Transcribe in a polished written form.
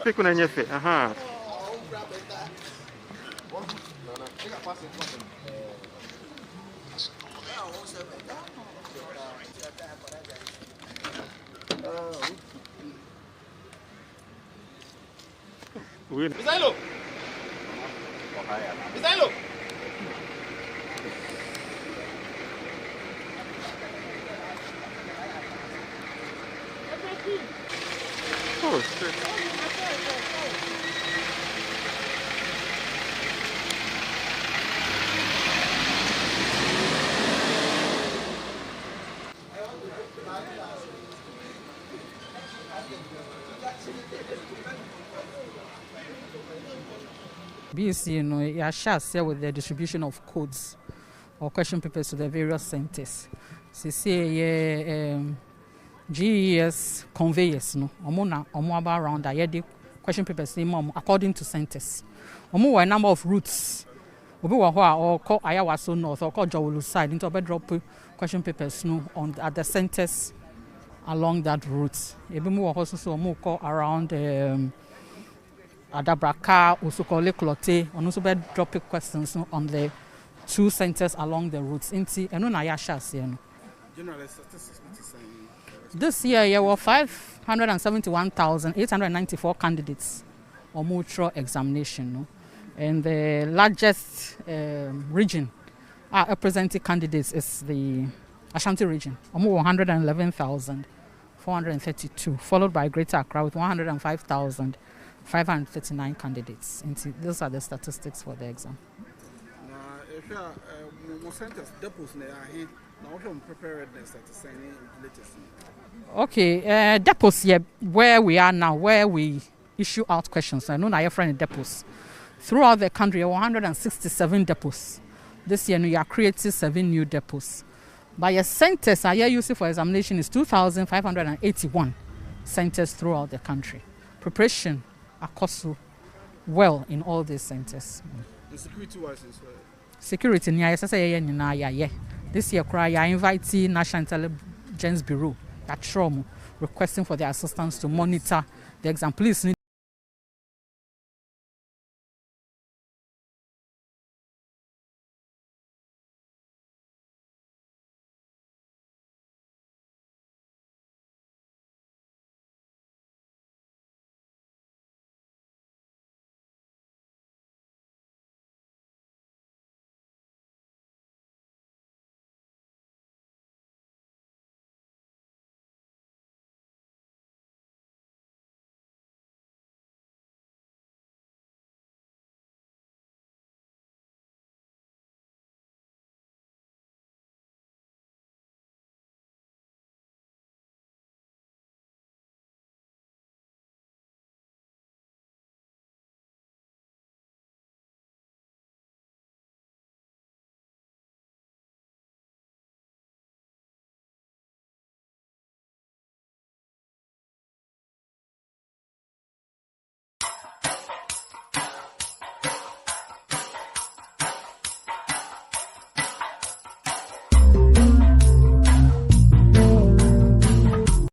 Pick on your face. Misailo. Oh, shit. BC, you know, you shall share with the distribution of codes or question papers to the various centers. GES conveyors, no, about around the question papers according to centers. A number of routes. Obi or call Ayawaso North or call Jawulu side into a drop question papers no on at the centers along that route. Ebi mu also more call around Adabraka, also call Leakage, and also be dropping questions on the 2 centers along the routes. Inti eno na ya shas here no. General statistics. This year there were 571,894 candidates on mutual examination, no? And the largest region representing candidates is the Ashanti region, almost 111,432, followed by Greater Accra with 105,539 candidates. And those are the statistics for the exam. Okay, depots here, where we are now, where we issue out questions. I know now you're friendly depots. Throughout the country, 167 depots. This year, we are creating 7 new depots. By your centers, I used for examination is 2,581 centers throughout the country. Preparation are well in all these centers. The security-wise as well. Security, this year, I invite the National Intelligence Bureau at Shromo requesting for their assistance to monitor the exam. Please